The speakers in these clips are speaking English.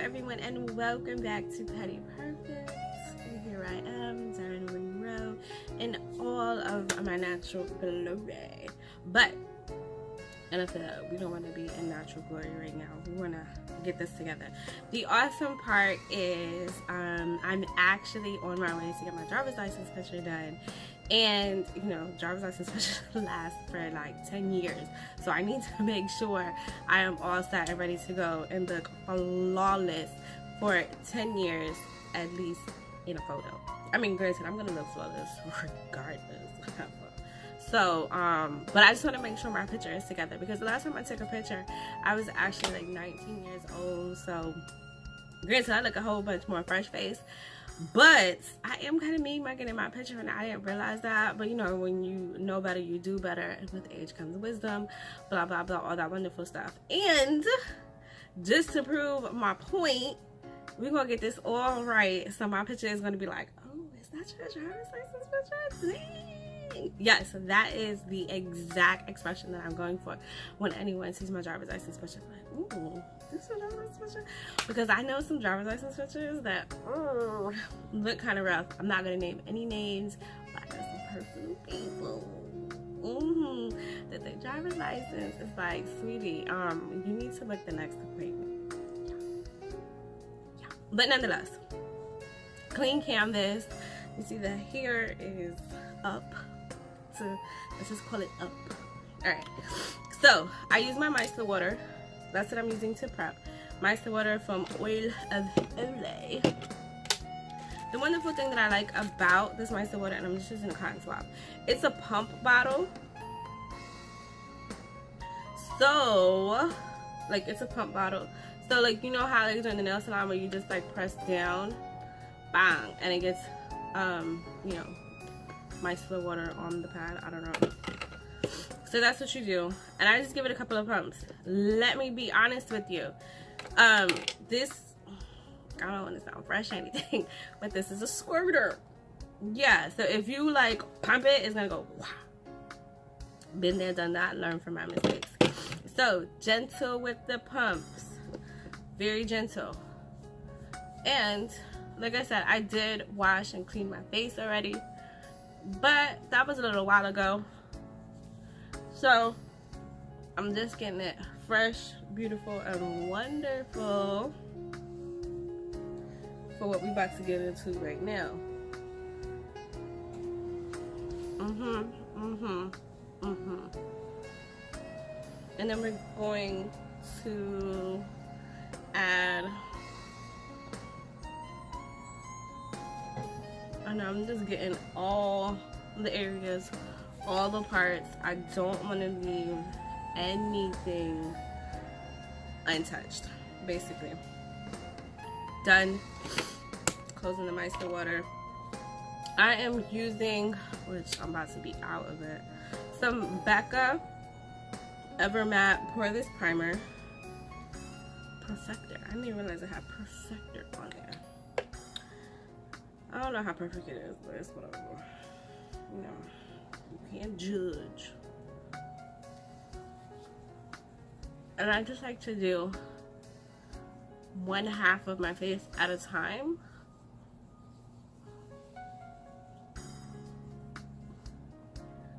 everyone, and welcome back to Petty Purpose. And here I am, Darren Monroe, in all of my natural glory. But enough of that. We don't want to be in natural glory right now. We want to get this together. The awesome part is I'm actually on my way to get my driver's license picture done. And you know, driver's license pictures last for like 10 years, so I need to make sure I am all set and ready to go and look flawless for 10 years at least in a photo. I mean, granted, I'm gonna look flawless regardless. So but I just want to make sure my picture is together, because the last time I took a picture I was actually like 19 years old. So granted, I look a whole bunch more fresh face, but I am kind of mean mugging in my picture, and I didn't realize that. But you know, when you know better, you do better, and with age comes wisdom, blah blah blah, all that wonderful stuff. And just to prove my point, we're gonna get this all right. So my picture is gonna be like, oh, is that your driver's license picture? Dang. Yes, that is the exact expression that I'm going for when anyone sees my driver's license picture. Like, ooh, this is a driver's license picture? Because I know some driver's license pictures that look kind of rough. I'm not gonna name any names, but I know some personal people that their driver's license is like, sweetie, you need to book the next appointment. Yeah. But nonetheless, clean canvas. You see the hair is up. So let's just call it up. All right. So I use my micellar water. That's what I'm using to prep. Micellar water from Oil of Olay. The wonderful thing that I like about this micellar water, and I'm just using a cotton swab, it's a pump bottle. So, like, it's a pump bottle. So, like, you know how like during the nail salon where you just like press down, bang, and it gets, you know, micellar water on the pad. I don't know. So that's what you do, and I just give it a couple of pumps. Let me be honest with you. This, I don't want to sound fresh or anything, but this is a squirter. Yeah, so if you like pump it, it's gonna go wow. Been there, done that, learn from my mistakes. So gentle with the pumps, very gentle. And like I said, I did wash and clean my face already, but that was a little while ago. So I'm just getting it fresh, beautiful, and wonderful for what we about to get into right now. And then we're going to add, and I'm just getting all the areas, all the parts. I don't want to leave anything untouched. Basically done. Closing the micellar water. I am using, which I'm about to be out of it, some Becca Evermatte Poreless Primer. Perfector. I didn't even realize I had Perfector on there. I don't know how perfect it is, but it's whatever. You know, you can't judge. And I just like to do one half of my face at a time.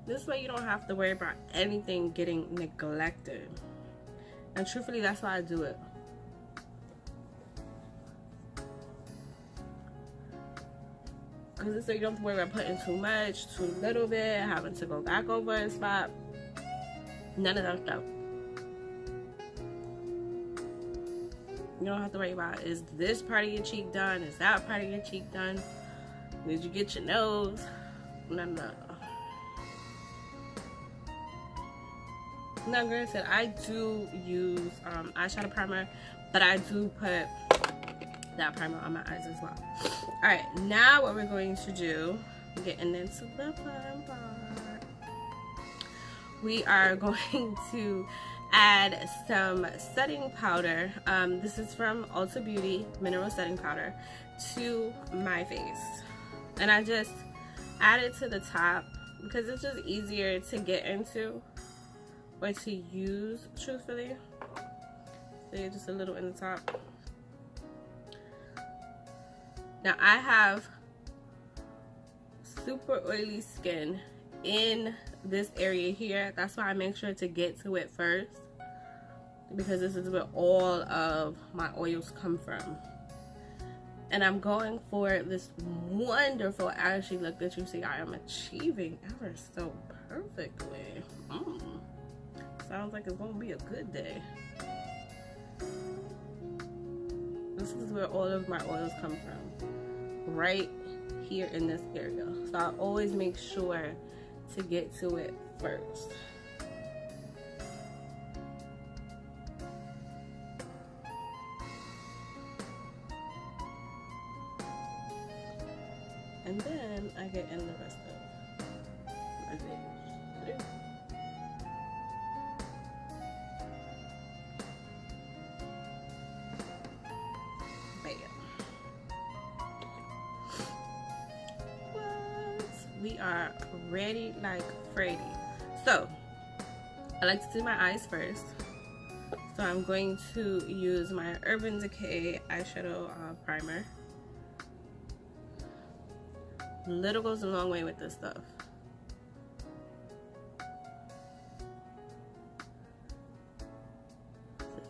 This way you don't have to worry about anything getting neglected. And truthfully, that's why I do it. Because this way you don't have to worry about putting too much, too little bit, having to go back over a spot. None of that stuff. You don't have to worry about, is this part of your cheek done? Is that part of your cheek done? Did you get your nose? No. Now, granted, I do use eyeshadow primer, but I do put that primer on my eyes as well. Alright, now what we're going to do, getting into the fun part, we are going to add some setting powder. This is from Ulta Beauty Mineral Setting Powder to my face. And I just add it to the top because it's just easier to get into or to use, truthfully. So just a little in the top. Now I have super oily skin in this area here. That's why I make sure to get to it first, because this is where all of my oils come from. And I'm going for this wonderful ashy look that you see I am achieving ever so perfectly. Sounds like it's gonna be a good day. This is where all of my oils come from, right here in this area. So I always make sure to get to it first. And then I get in the rest of my face. We are ready like Freddy. So I like to do my eyes first. So I'm going to use my Urban Decay eyeshadow primer. Little goes a long way with this stuff.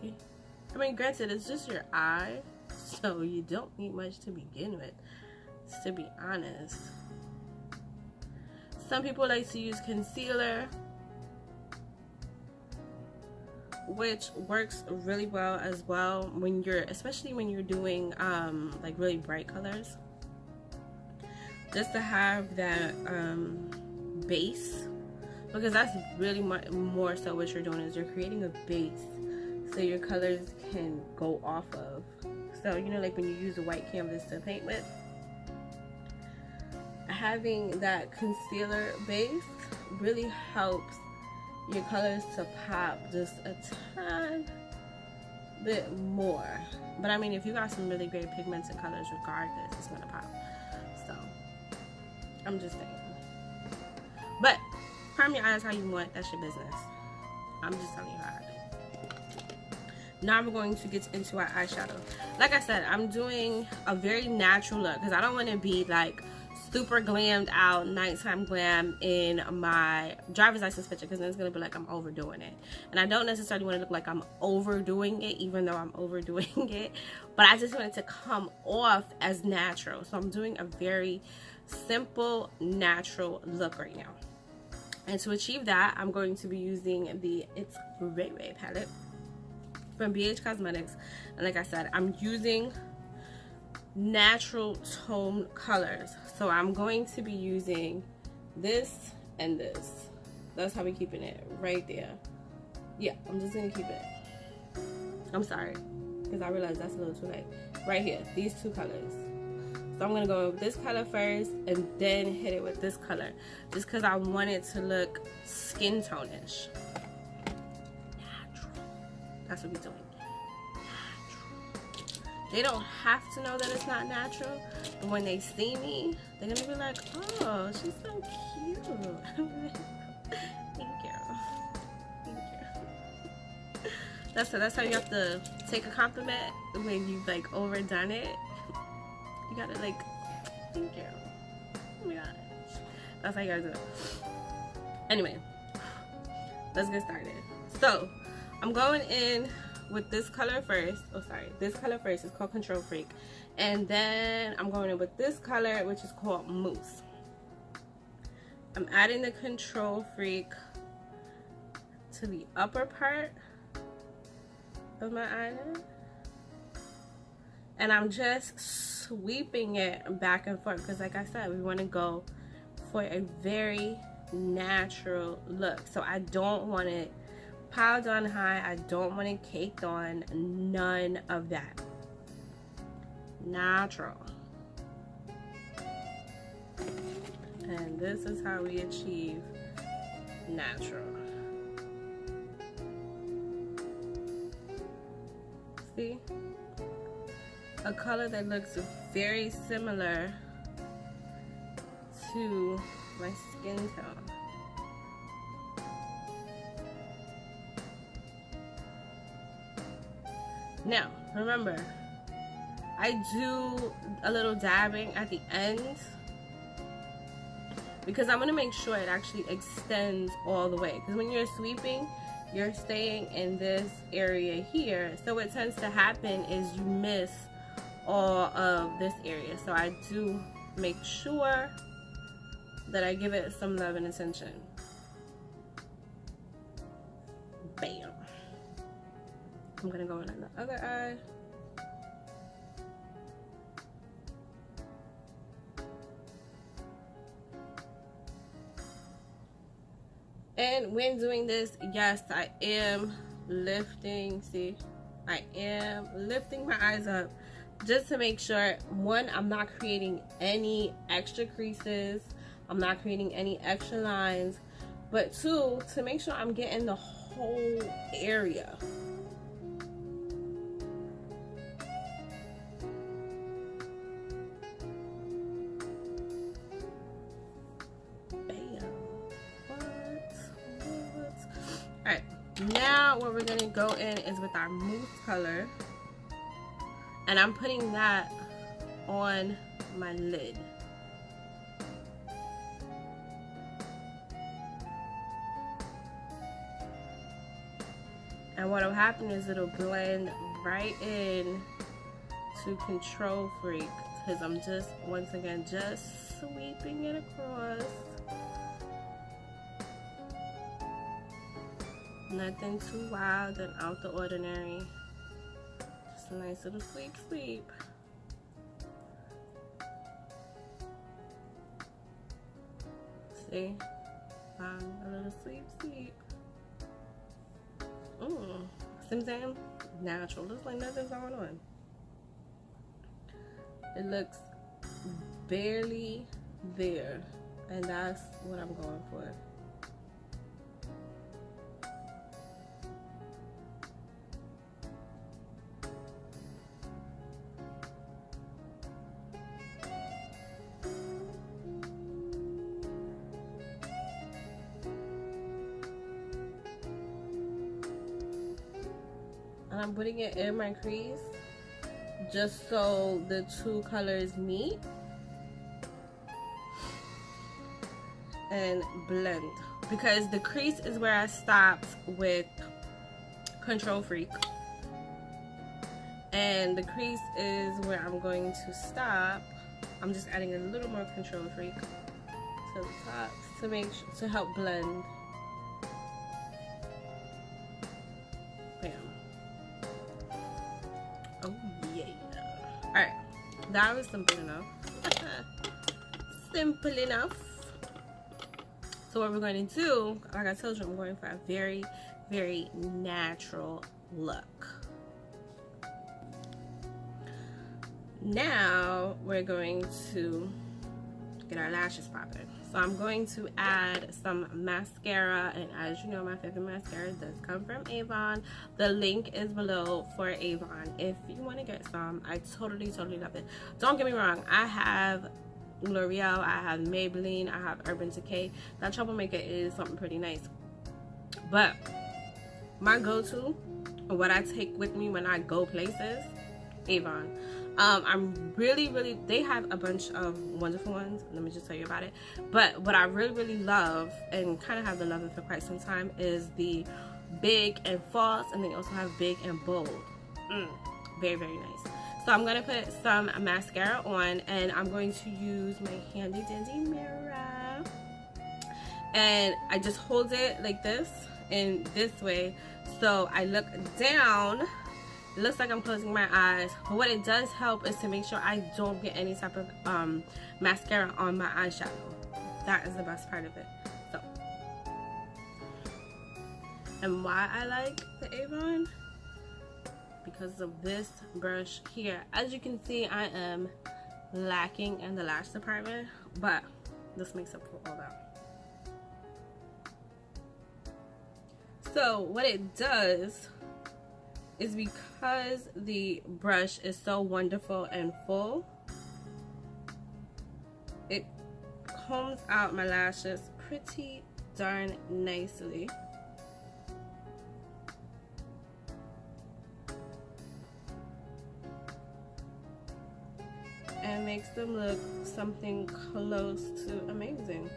See? I mean, granted, it's just your eye, so you don't need much to begin with, to be honest. Some people like to use concealer, which works really well as well when you're, especially when you're doing like really bright colors, just to have that base, because that's really more so what you're doing, is you're creating a base so your colors can go off of. So you know, like when you use a white canvas to paint with, having that concealer base really helps your colors to pop just a tad bit more. But I mean, if you got some really great pigmented colors, regardless, it's gonna pop. So I'm just saying. But prime your eyes how you want, that's your business. I'm just telling you how I do. Now we're going to get into our eyeshadow. Like I said, I'm doing a very natural look because I don't want to be like super glammed out, nighttime glam in my driver's license picture, because then it's gonna be like I'm overdoing it. And I don't necessarily want to look like I'm overdoing it, even though I'm overdoing it, but I just want it to come off as natural. So I'm doing a very simple, natural look right now. And to achieve that, I'm going to be using the It's Ray Ray palette from BH Cosmetics. And like I said, I'm using natural tone colors. So I'm going to be using this and this. That's how we're keeping it right there. Yeah, I'm just gonna keep it. I'm sorry, because I realized that's a little too late. Right here, these two colors. So I'm gonna go with this color first and then hit it with this color, just because I want it to look skin tone-ish. Natural. That's what we're doing. They don't have to know that it's not natural, but when they see me, they're gonna be like, oh, she's so cute. Thank you. Thank you. That's how you have to take a compliment when you've like overdone it. You gotta like, thank you. Oh my gosh. That's how you gotta do it. Anyway, let's get started. So, I'm going in with this color first. Oh, sorry. This color first is called Control Freak. And then I'm going in with this color, which is called Mousse. I'm adding the Control Freak to the upper part of my eyelid. And I'm just sweeping it back and forth because, like I said, we want to go for a very natural look. So I don't want it piled on high. I don't want it caked on. None of that. Natural. And this is how we achieve natural. See? A color that looks very similar to my skin tone. Now, remember, I do a little dabbing at the end because I'm going to make sure it actually extends all the way, because when you're sweeping, you're staying in this area here, so what tends to happen is you miss all of this area. So I do make sure that I give it some love and attention. Bam. I'm gonna go in on the other eye. And when doing this, yes, I am lifting, see, I am lifting my eyes up just to make sure, one, I'm not creating any extra creases, I'm not creating any extra lines, but two, to make sure I'm getting the whole area. Now what we're gonna go in is with our mousse color, and I'm putting that on my lid. And what'll happen is it'll blend right in to Control Freak, because I'm just, once again, just sweeping it across. Nothing too wild and out the ordinary. Just a nice little sweep sweep. See? A little sweep sweep. Sometimes natural. Looks like nothing's going on. It looks barely there. And that's what I'm going for. I'm putting it in my crease just so the two colors meet and blend, because the crease is where I stopped with Control Freak, and the crease is where I'm going to stop. I'm just adding a little more Control Freak to the top to help blend. Alright, that was simple enough. Simple enough. So what we're going to do, like I told you, I'm going for a very, very natural look. Now we're going to get our lashes popping. So I'm going to add some mascara, and as you know, my favorite mascara does come from Avon. The link is below for Avon if you want to get some. I totally love it. Don't get me wrong, I have L'Oreal, I have Maybelline, I have Urban Decay. That Troublemaker is something pretty nice, but my go-to, what I take with me when I go places, Avon. I'm really, they have a bunch of wonderful ones. Let me just tell you about it. But what I really love, and kind of have been loving for quite some time, is the big and false, and they also have big and bold. Very nice. So I'm going to put some mascara on, and I'm going to use my handy dandy mirror, and I just hold it like this, in this way, so I look down. It looks like I'm closing my eyes, but what it does help is to make sure I don't get any type of mascara on my eyeshadow. That is the best part of it. So, and why I like the Avon? Because of this brush here. As you can see, I am lacking in the lash department, but this makes up for all that. So what it does is, because the brush is so wonderful and full, it combs out my lashes pretty darn nicely. makes them look something close to amazing.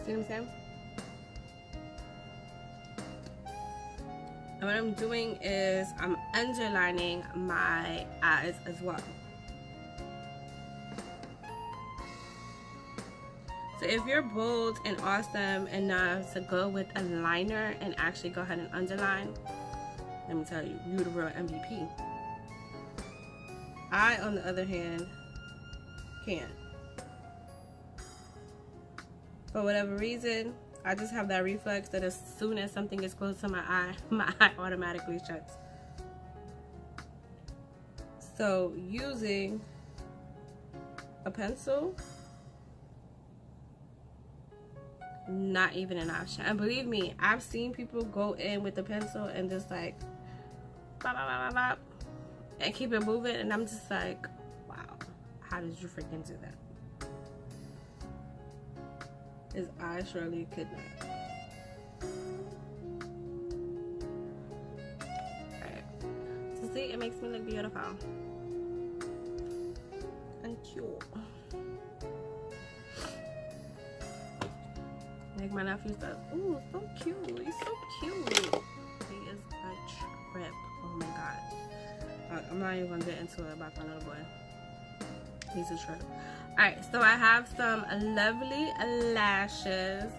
See what I'm saying? And what I'm doing is I'm underlining my eyes as well. So if you're bold and awesome enough to go with a liner and actually go ahead and underline, let me tell you, you're the real MVP. I, on the other hand, can't. For whatever reason, I just have that reflex that as soon as something is close to my eye automatically shuts. So using a pencil, not even an option. And believe me, I've seen people go in with the pencil and just like bop, bop, bop, bop, and keep it moving, and I'm just like, wow, how did you freaking do that? His I surely could not. Alright. So see, it makes me look beautiful. And cute. Like my nephew says, ooh, so cute. He's so cute. He is a trip. Oh my god. I'm not even gonna get into it about my little boy. He's a trip. Alright, so I have some lovely lashes.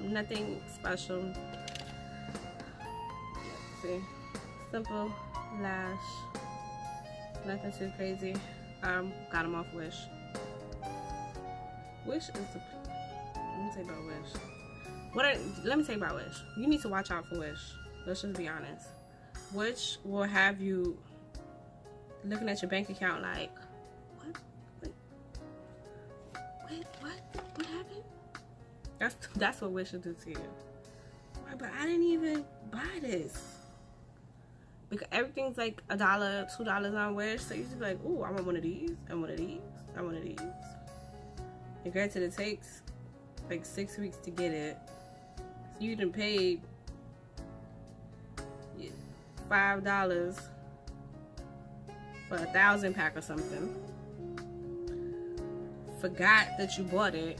Nothing special. Let's see. Simple lash. Nothing too crazy. Got them off Wish. Wish is the... Let me tell you about Wish. Let me tell you about Wish. You need to watch out for Wish. Let's just be honest. Wish will have you looking at your bank account like, what happened? That's what Wish will do to you. But I didn't even buy this. Because everything's like $1, $2 on Wish. So you just be like, ooh, I want one of these, and one of these, and one of these. And granted, it takes like 6 weeks to get it. So you done paid $5 for 1,000 pack or something. Forgot that you bought it,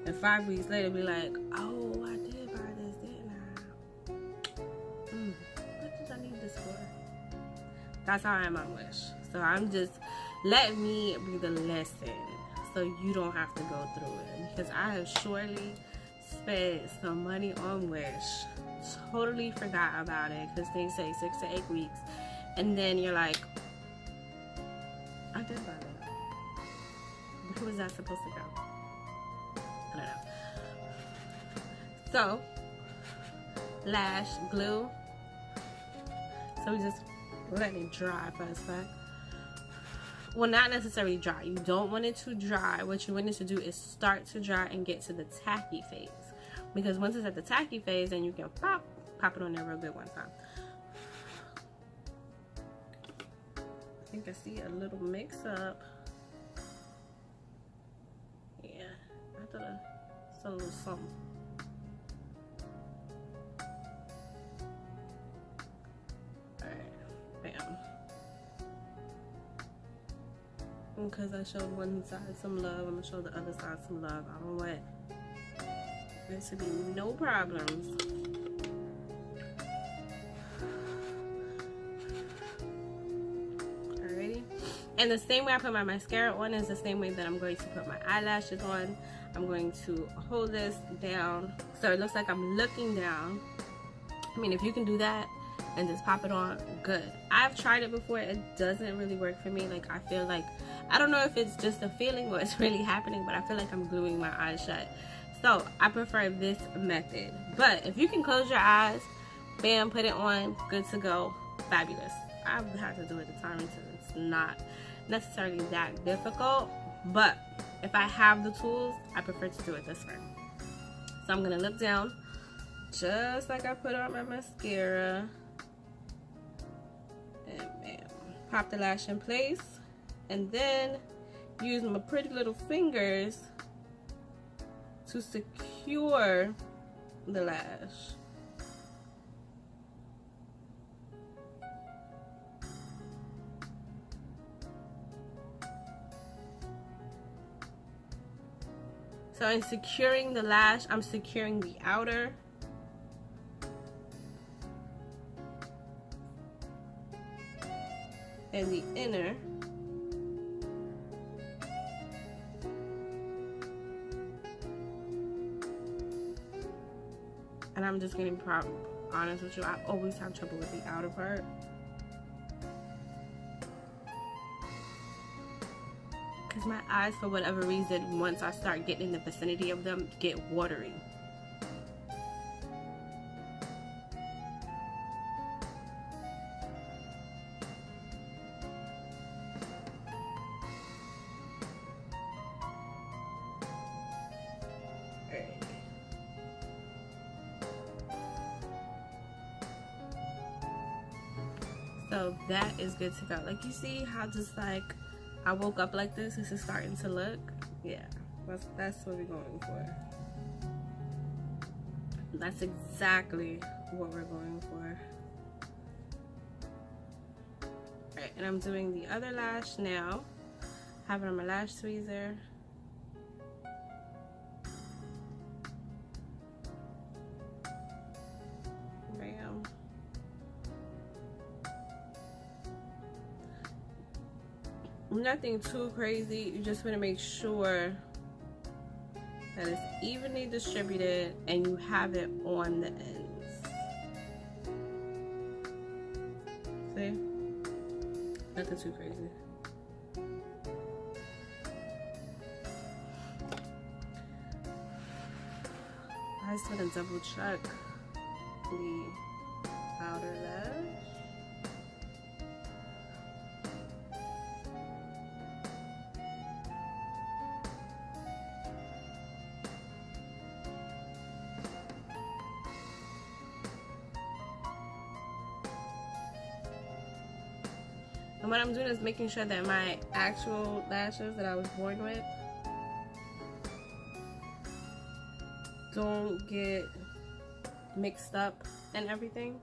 and 5 weeks later be like, oh, I did buy this, didn't I? What did I need this for? That's how I am on Wish. So I'm just, let me be the lesson so you don't have to go through it, because I have surely spent some money on Wish, totally forgot about it because they say 6 to 8 weeks, and then you're like, I did buy that. Where was that supposed to go? I don't know. So, lash glue. So we just let it dry for a sec. Well, not necessarily dry. You don't want it to dry. What you want it to do is start to dry and get to the tacky phase. Because once it's at the tacky phase, then you can pop it on there real good one time. I think I see a little mix up. Yeah, I thought I saw a little something. Alright, bam. Because I showed one side some love, I'm going to show the other side some love. I don't want there to be no problems. Alrighty. And the same way I put my mascara on is the same way that I'm going to put my eyelashes on. I'm going to hold this down so it looks like I'm looking down. I mean, if you can do that and just pop it on, good. I've tried it before. It doesn't really work for me. Like, I feel like, I don't know if it's just a feeling or it's really happening, but I feel like I'm gluing my eyes shut. So I prefer this method. But if you can close your eyes, bam, put it on, good to go, fabulous. I've had to do it a time or two. It's not necessarily that difficult, but if I have the tools, I prefer to do it this way. So I'm gonna look down, just like I put on my mascara, and bam, pop the lash in place, and then use my pretty little fingers to secure the lash. So in securing the lash, I'm securing the outer and the inner. And I'm just getting honest with you, I always have trouble with the outer part. Because my eyes, for whatever reason, once I start getting in the vicinity of them, get watery. So that is good to go. Like, you see how just like I woke up like this is starting to look? Yeah, that's what we're going for. That's exactly what we're going for. Alright, and I'm doing the other lash now. Have it on my lash tweezer. Bam. Nothing too crazy. You just want to make sure that it's evenly distributed and you have it on the ends. See? Nothing too crazy. I just want to double check the outer lash. And what I'm doing is making sure that my actual lashes that I was born with don't get mixed up and everything.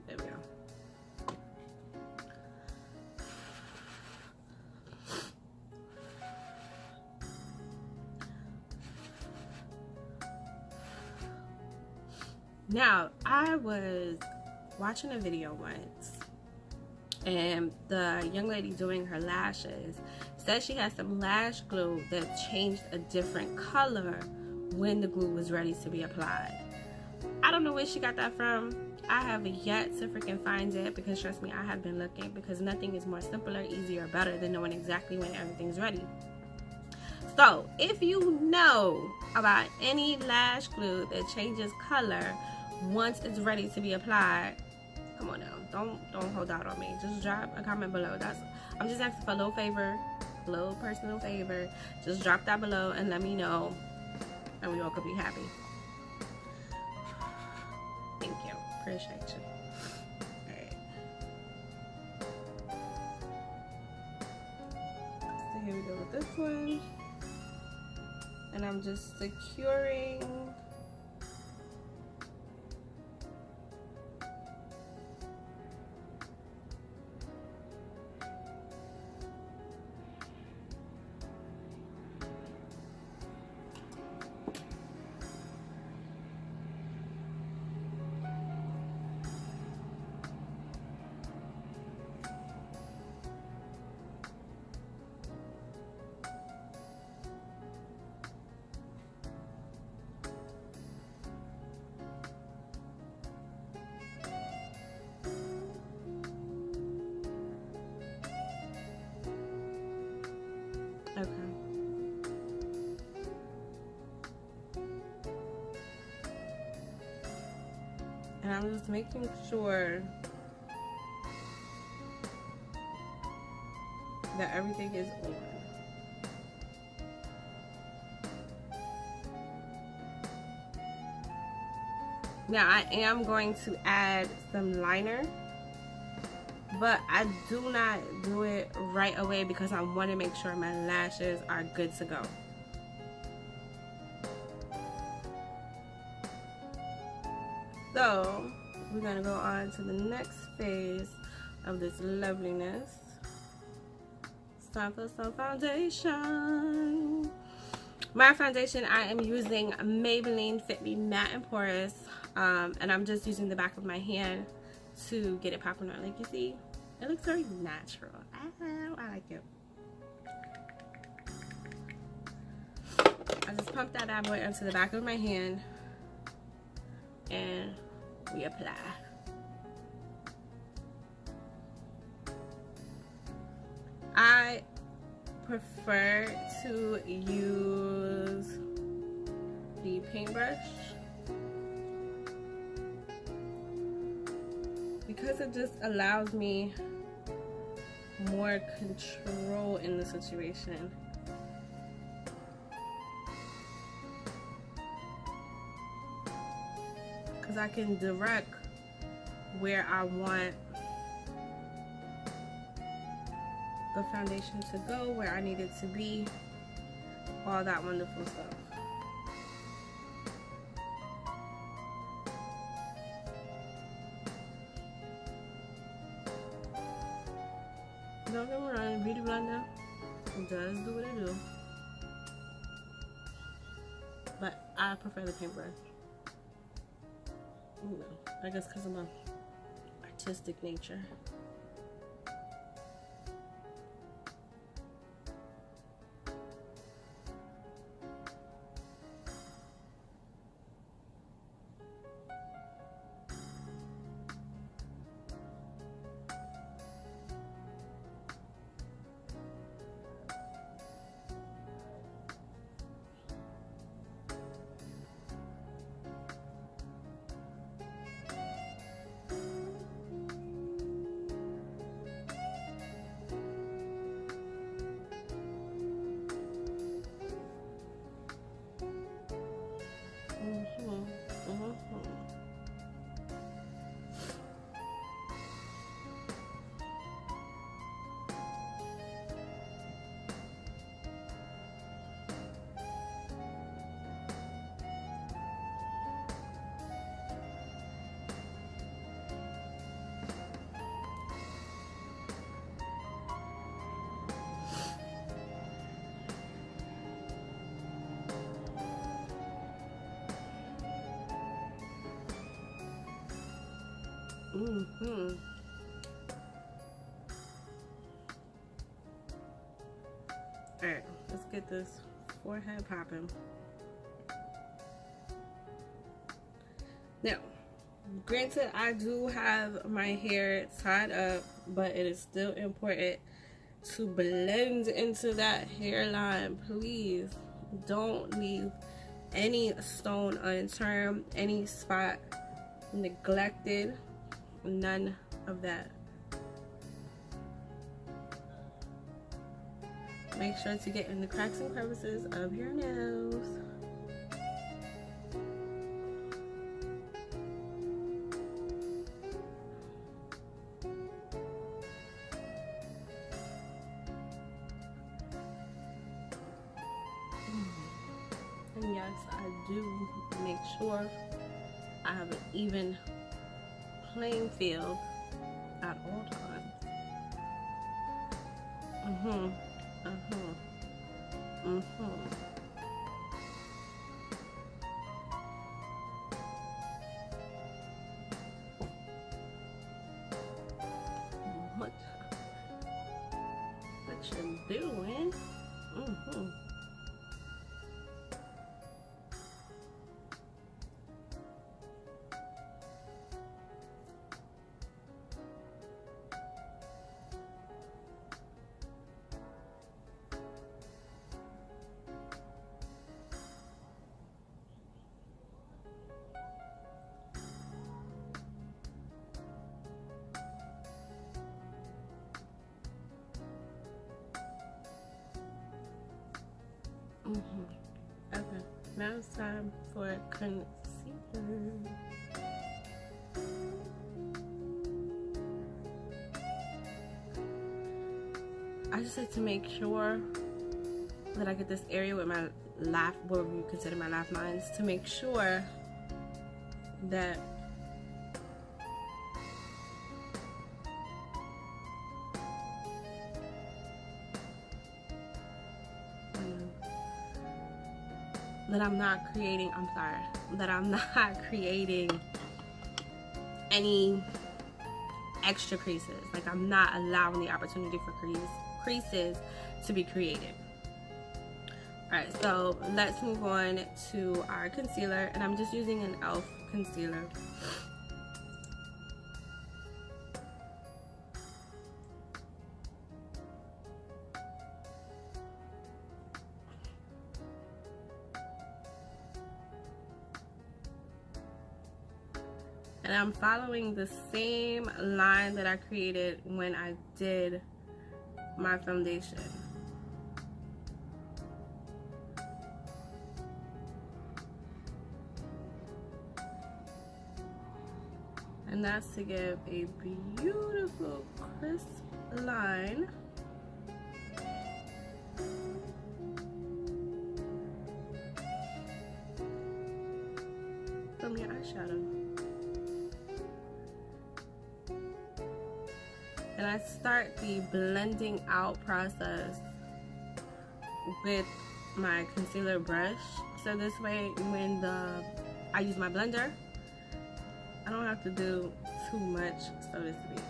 There we go. Now, I was watching a video once, and the young lady doing her lashes said she had some lash glue that changed a different color when the glue was ready to be applied. I don't know where she got that from. I have yet to freaking find it, because trust me, I have been looking, because nothing is more simpler, easier, better than knowing exactly when everything's ready. So if you know about any lash glue that changes color once it's ready to be applied, come on now, don't hold out on me. Just drop a comment below. I'm just asking for a little favor, a little personal favor. Just drop that below and let me know, and we all could be happy. Thank you, appreciate you. All right, so here we go with this one, and I'm just securing okay. And I'm just making sure that everything is on. Now I am going to add some liner, but I do not do it right away because I want to make sure my lashes are good to go. So we're gonna go on to the next phase of this loveliness. It's time for some foundation. My foundation, I am using Maybelline Fit Me Matte and Porous, and I'm just using the back of my hand to get it popping on. Like you see, it looks very natural. I like it. I just pump that bad boy into the back of my hand and we apply. I prefer to use the paintbrush because it just allows me more control in the situation. Because I can direct where I want the foundation to go, where I need it to be, all that wonderful stuff. Don't get me wrong, Beauty Blender does do what it do, but I prefer the paintbrush. You know, I guess because of my artistic nature. Alright, let's get this forehead popping. Now, granted, I do have my hair tied up, but it is still important to blend into that hairline. Please don't leave any stone unturned, any spot neglected. None of that. Make sure to get in the cracks and crevices of your nose. And yes, I do make sure I have an even playing field at all times. What you doing? Okay, now it's time for concealer. I just like to make sure that I get this area with my laugh, what we consider my laugh lines, to make sure that I'm not creating, that I'm not creating any extra creases. Like, I'm not allowing the opportunity for creases to be created. Alright, so let's move on to our concealer, and I'm just using an e.l.f. concealer. And I'm following the same line that I created when I did my foundation. And that's to give a beautiful crisp line. From your eyeshadow. And I start the blending out process with my concealer brush. So this way, when I use my blender, I don't have to do too much, so to speak.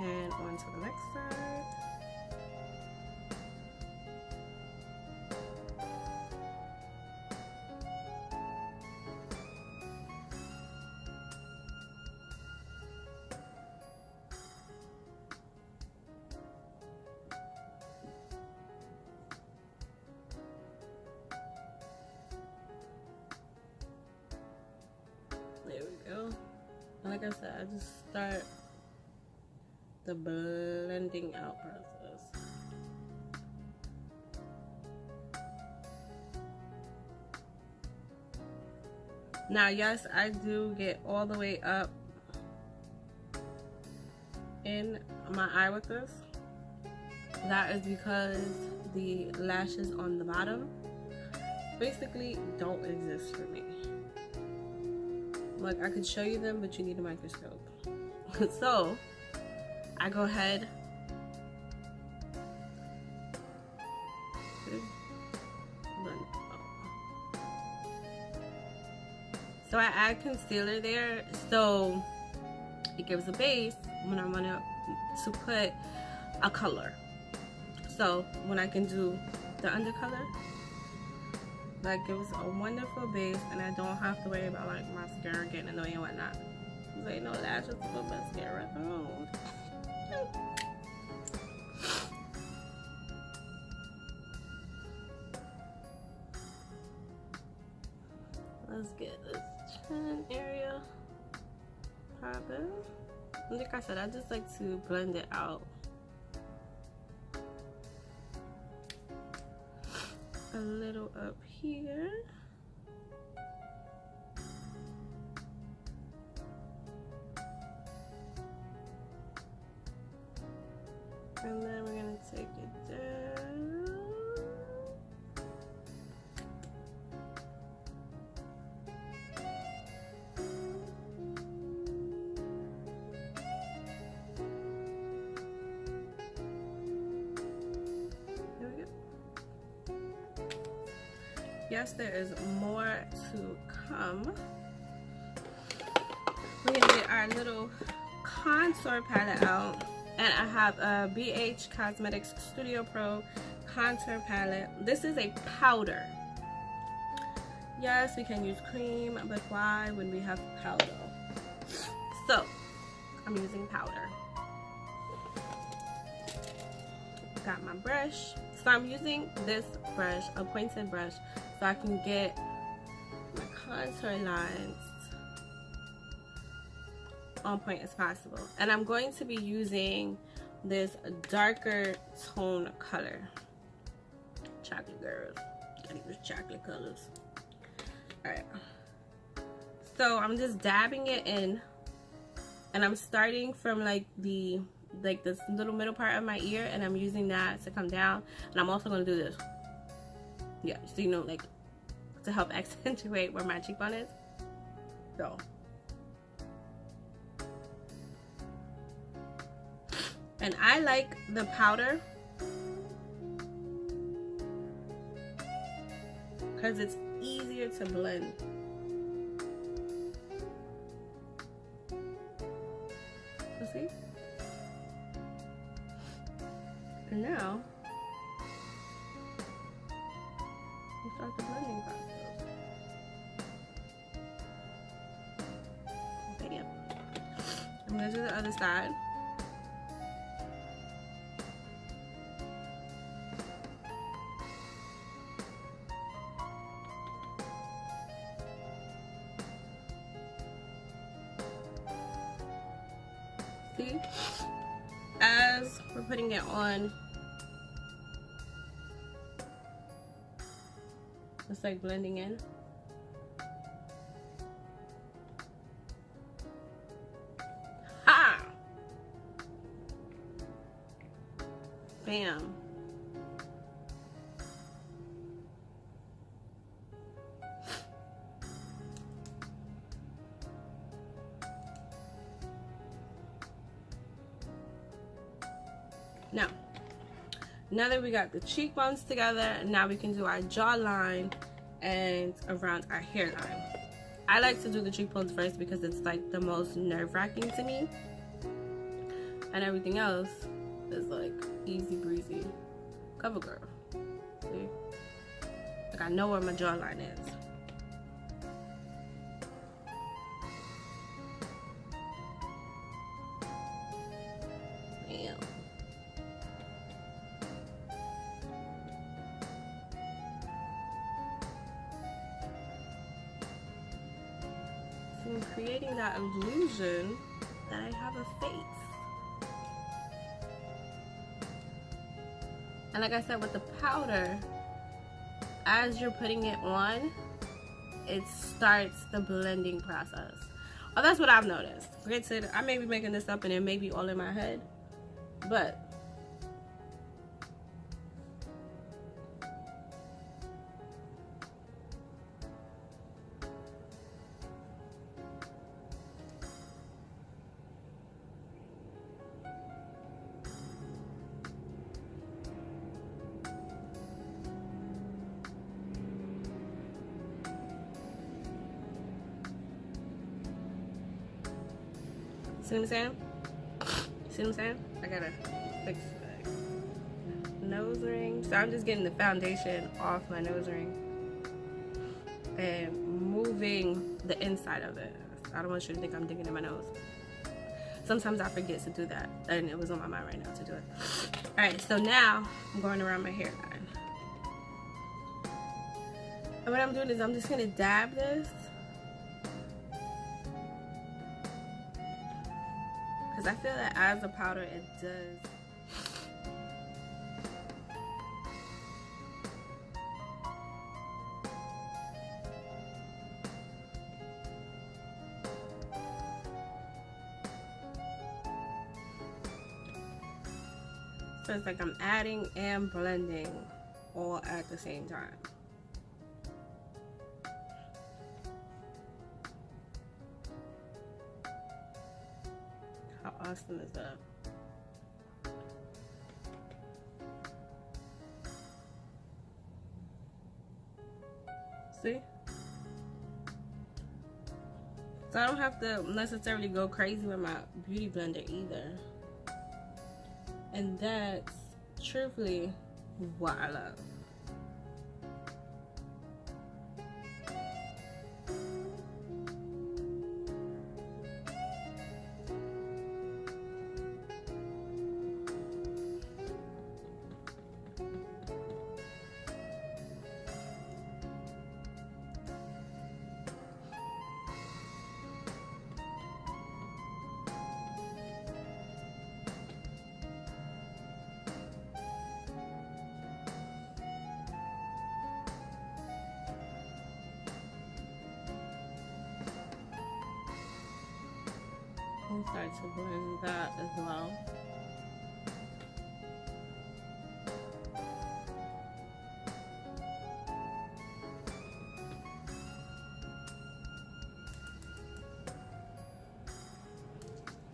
And on to the next side. There we go. Like I said, I just start the blending out process. Now, yes, I do get all the way up in my eye with this. That is because the lashes on the bottom basically don't exist for me. Like, I could show you them, but you need a microscope. So I go ahead so I add concealer there, so it gives a base when I want to put a color. So when I can do the undercolor, that gives a wonderful base, and I don't have to worry about like mascara getting in the way and whatnot. There ain't no lashes for mascara. Oh. Let's get this chin area popping. Like I said, I just like to blend it out. A little up here. And then we're gonna take it down. There we go. Yes, there is more to come. We're gonna get our little contour palette out. And I have a BH Cosmetics Studio Pro contour palette. This is a powder. Yes, we can use cream, but why when we have powder? So, I'm using powder. Got my brush. So I'm using this brush, a pointed brush, so I can get my contour lines on point as possible. And I'm going to be using this darker tone color. Chocolate girls, gotta use chocolate colors. Alright, So I'm just dabbing it in, and I'm starting from like this little middle part of my ear, and I'm using that to come down. And I'm also gonna do this. Yeah, so you know, like to help accentuate where my cheekbone is. So. And I like the powder because it's easier to blend. You see? And now, we start the blending process. Bam. I'm gonna do the other side. See, as we're putting it on, it's like blending in. Ha! Bam. Now that we got the cheekbones together, now we can do our jawline and around our hairline. I like to do the cheekbones first because it's like the most nerve-wracking to me, and everything else is like easy breezy. Cover girl. See? Like I know where my jawline is. I'm creating that illusion that I have a face. And like I said, with the powder, as you're putting it on, it starts the blending process. Oh, that's what I've noticed. Granted, I may be making this up and it may be all in my head, but see what I'm saying? See what I'm saying? I gotta fix the nose ring. So I'm just getting the foundation off my nose ring and moving the inside of it. I don't want you to think I'm digging in my nose. Sometimes I forget to do that, and it was on my mind right now to do it. Alright, so now I'm going around my hairline. And what I'm doing is I'm just gonna dab this. Because I feel that as a powder, it does. So it's like I'm adding and blending all at the same time. How awesome is that? See? So I don't have to necessarily go crazy with my beauty blender either. And that's truthfully what I love. And start to blend that as well.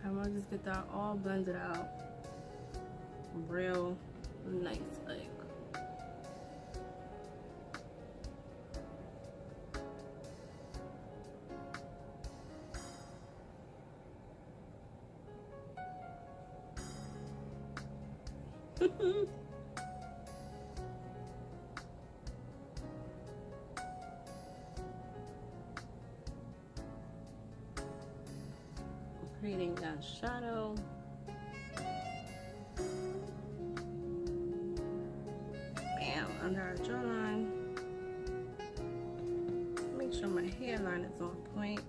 I'm gonna just get that all blended out real nice, like. Creating that shadow. Bam, under our jawline. Make sure my hairline is on point.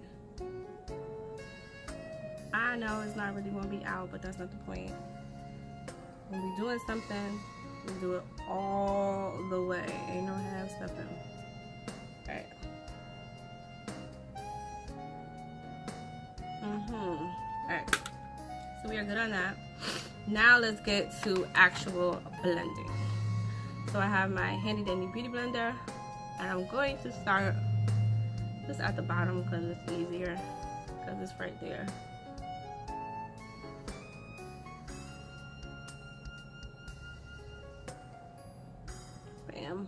I know it's not really gonna be out, but that's not the point. When we're doing something, we do it all the way. Ain't no half stepping. Alright. Alright. So we are good on that. Now let's get to actual blending. So I have my handy dandy beauty blender, and I'm going to start just at the bottom because it's easier, because it's right there. Bam.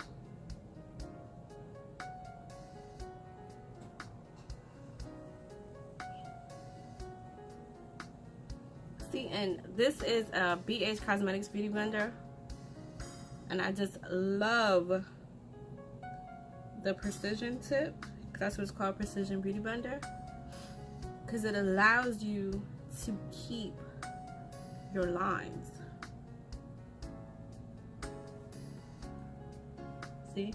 See, and this is a BH Cosmetics Beauty Blender, and I just love the precision tip. That's what it's called, Precision Beauty Blender, because it allows you to keep your lines. See?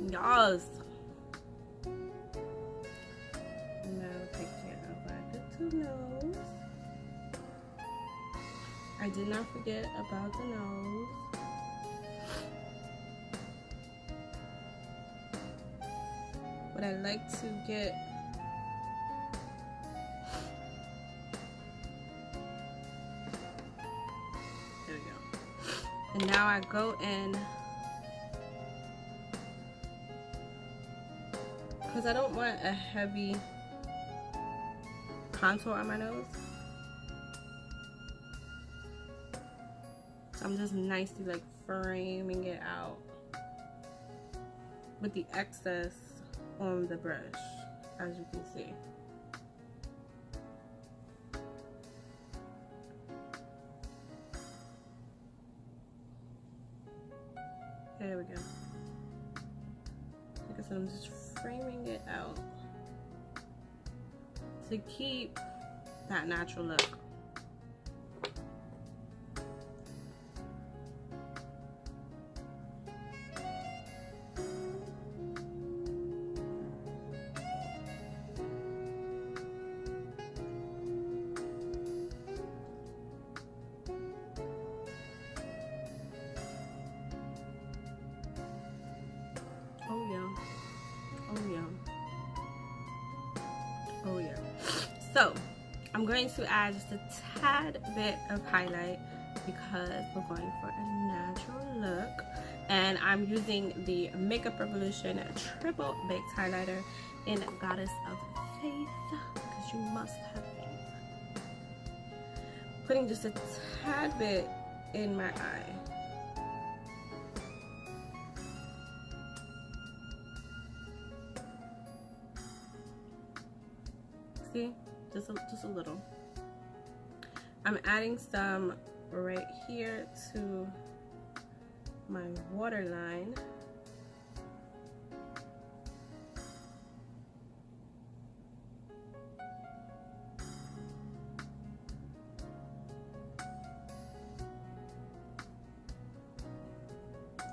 Yes. Now take care of our little nose. I did not forget about the nose. But I like to get there we go. And now I go in, because I don't want a heavy contour on my nose. So I'm just nicely like framing it out with the excess on the brush, as you can see. There we go. Like I said, I'm just framing it out to keep that natural look. Oh yeah. Oh yeah. Oh yeah. So I'm going to add just a tad bit of highlight because we're going for a natural look, and I'm using the Makeup Revolution Triple Baked Highlighter in Goddess of Faith, because you must have faith. Putting just a tad bit in my eye. See, just a little. I'm adding some right here to my waterline.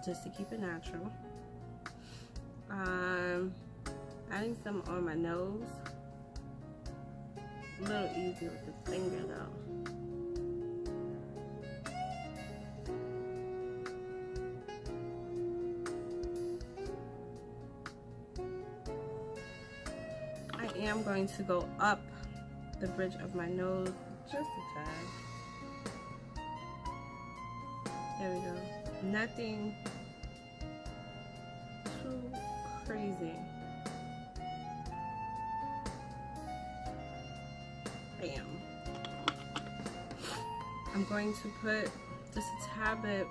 Just to keep it natural. Adding some on my nose. A little easier with the finger though. am going to go up the bridge of my nose just a tad. There we go. Nothing too crazy. Bam. I'm going to put just a tad bit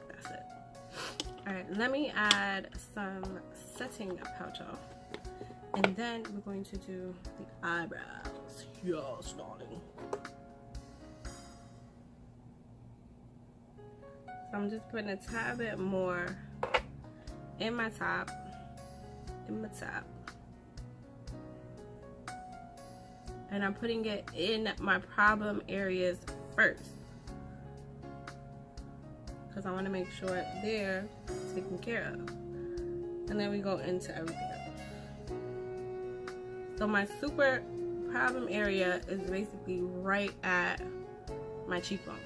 that's it. Alright, let me add some setting powder. And then we're going to do the eyebrows. Yes, darling. So I'm just putting a tad bit more in my top. And I'm putting it in my problem areas first, because I want to make sure they're taken care of. And then we go into everything else. So my super problem area is basically right at my cheekbone.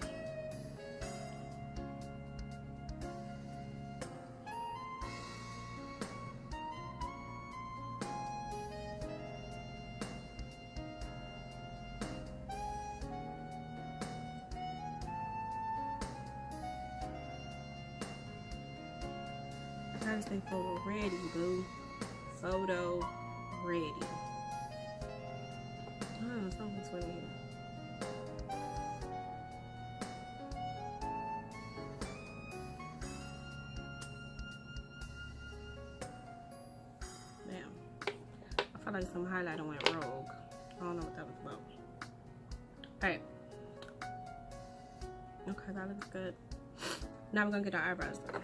I gotta stay photo ready, boo. Photo ready. Oh, something's funny. Damn. I felt like some highlighter went rogue. I don't know what that was about. Alright. Okay, that looks good. Now we're gonna get our eyebrows done.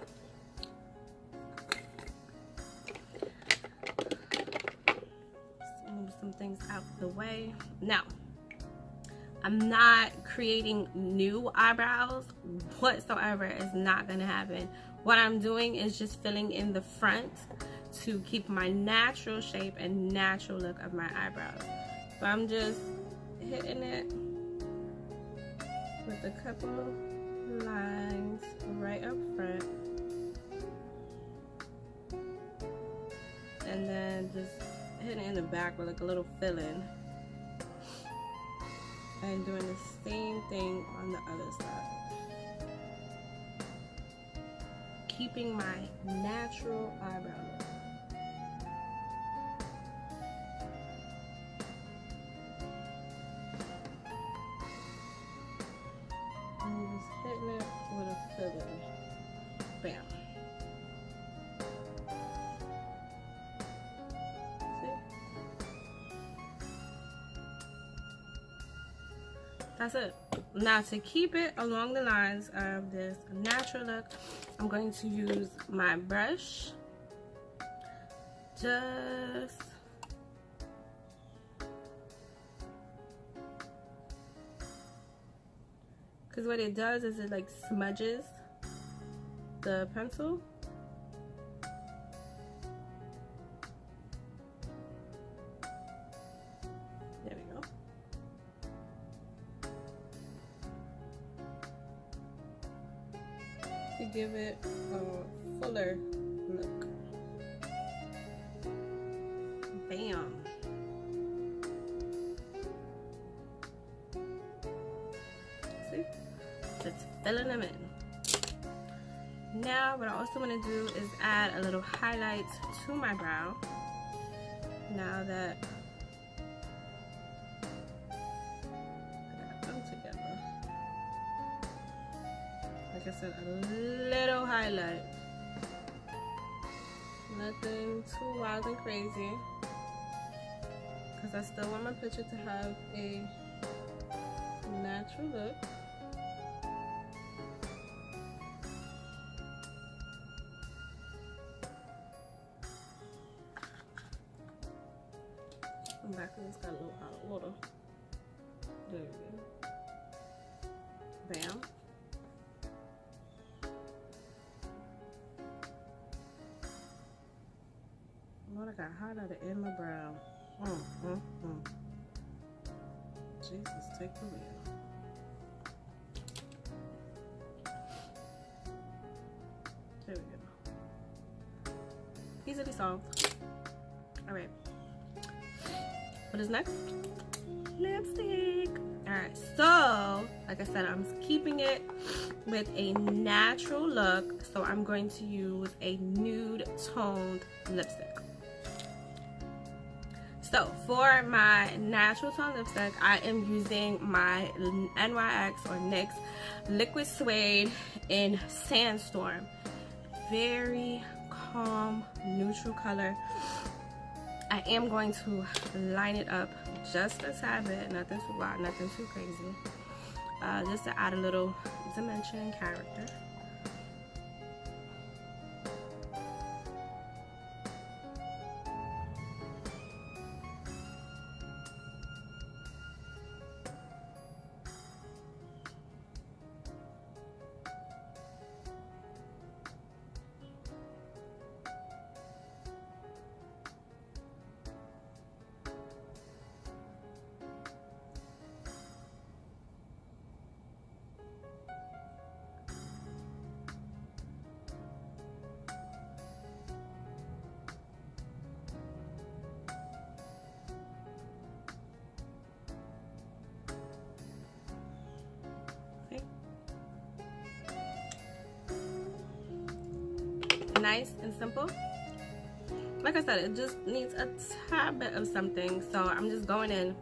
Move some things out the way. Now, I'm not creating new eyebrows whatsoever. It's not gonna happen. What I'm doing is just filling in the front to keep my natural shape and natural look of my eyebrows. So I'm just hitting it with a couple lines right up front, and then just hitting it in the back with like a little fill-in, and doing the same thing on the other side, keeping my natural eyebrow look. And just hitting it with a fill-in. Bam. That's it. Now, to keep it along the lines of this natural look, I'm going to use my brush. Just because what it does is it like smudges the pencil. To give it a fuller look. Bam. See? Just filling them in. Now what I also want to do is add a little highlight to my brow. Now that like I said, a little highlight. Nothing too wild and crazy, because I still want my picture to have a natural look. I'm back and it's got a little hot water. There we go. Bam. Lord, I got highlighter in my brow. Jesus, take the wheel. There we go. Easily solved. Alright. What is next? Lipstick. Alright, so like I said, I'm keeping it with a natural look, so I'm going to use a nude toned lipstick. So for my natural tone lipstick, I am using my NYX or NYX Liquid Suede in Sandstorm. Very calm, neutral color. I am going to line it up just a tad bit, nothing too wild, nothing too crazy, just to add a little dimension and character. Nice and simple. Like I said, it just needs a tad bit of something, so I'm just going in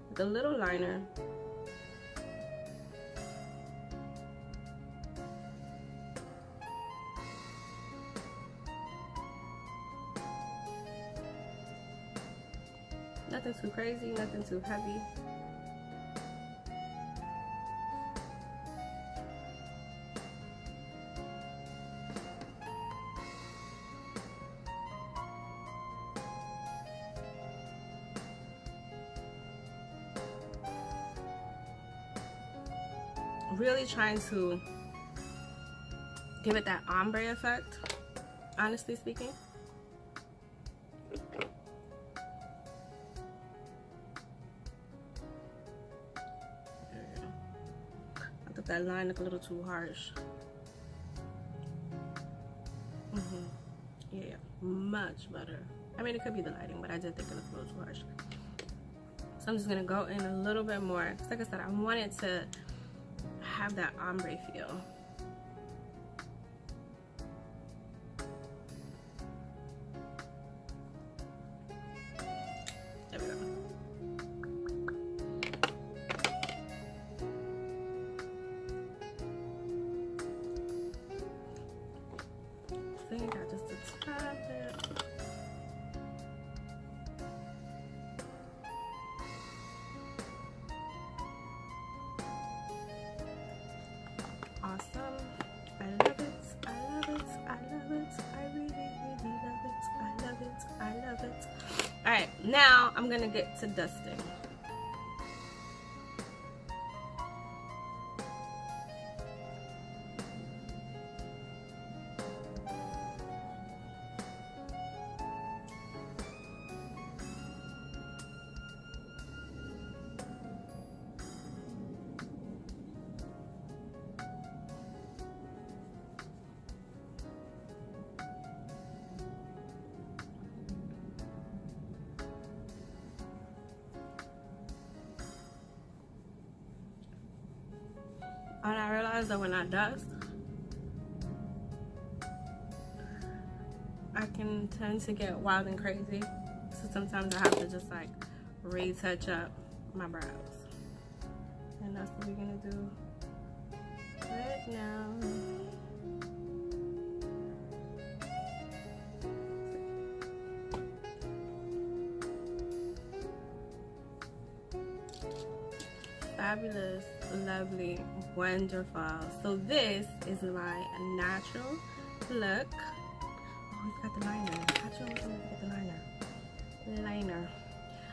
with a little liner. Nothing too crazy, nothing too heavy. Really trying to give it that ombre effect, honestly speaking. There we go. I thought that line looked a little too harsh. Yeah, much better. I mean, it could be the lighting, but I did think it looked a little too harsh. So I'm just gonna go in a little bit more. Cause like I said, I wanted to have that ombre feel. There we go. So you got just a tad bit. Awesome. I love it. I love it. I love it. I really, really love it. I love it. I love it. Alright, now I'm gonna get to dusting. And I realized that when I dust, I can tend to get wild and crazy. So sometimes I have to just like retouch up my brows. And that's what we're gonna do right now. Fabulous, lovely, wonderful. So this is my natural look. Oh, we've got the liner. How do you get the liner? Liner.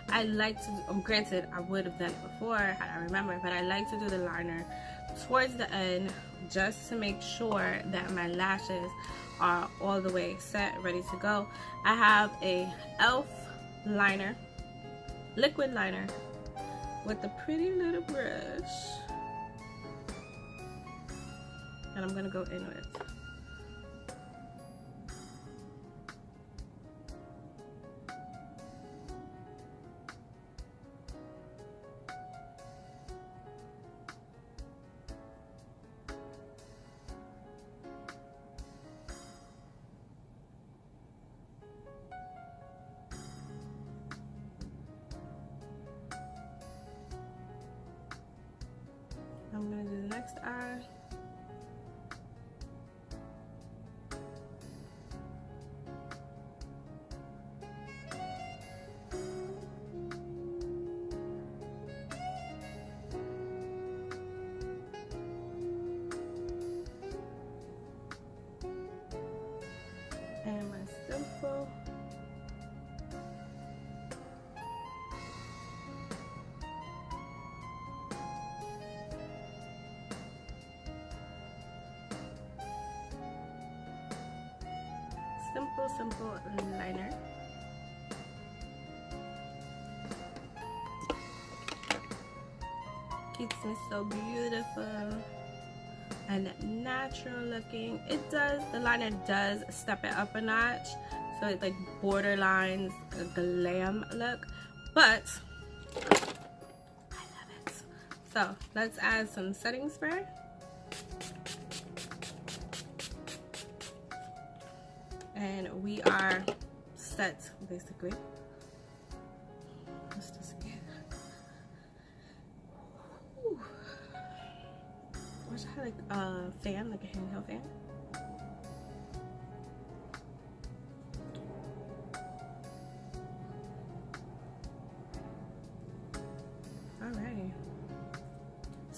I like to, granted, I would have done it before had I remembered, but I like to do the liner towards the end just to make sure that my lashes are all the way set, ready to go. I have a e.l.f. liner liquid liner with a pretty little brush, and I'm gonna go in with. I'm gonna do the next eye. And my simple. Simple liner. Keeps me so beautiful and natural looking. It does, the liner does step it up a notch, so it like borderlines a glam look, but I love it. So let's add some setting spray. And we are set, basically. Let's just get. Whew. I wish I had like a fan, like a handheld fan. Alrighty.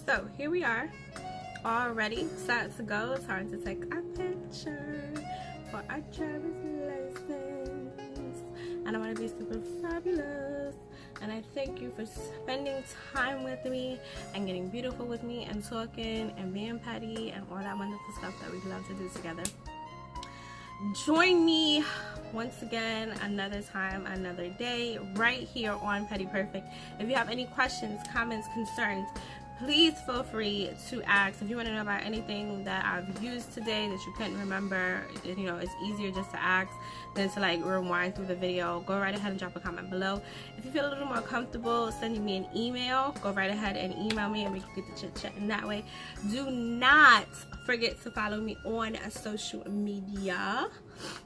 So here we are, all ready, set to go. It's time to take a picture for our driver's license, and I want to be super fabulous. And I thank you for spending time with me and getting beautiful with me and talking and being petty and all that wonderful stuff that we love to do together. Join me once again, another time, another day, right here on Petty Perfect. If you have any questions, comments, concerns, please feel free to ask. If you want to know about anything that I've used today that you couldn't remember, you know, it's easier just to ask than to like rewind through the video. Go right ahead and drop a comment below. If you feel a little more comfortable sending me an email, go right ahead and email me and we can get the chit chatting that way. Do not forget to follow me on social media,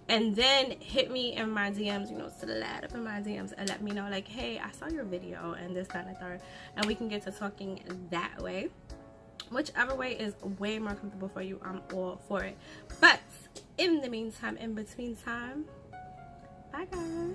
and then hit me in my DMs, you know, slide up in my DMs and let me know like, hey, I saw your video and this, that, and the third, and we can get to talking that way. Whichever way is way more comfortable for you, I'm all for it. But in the meantime, in between time, bye guys.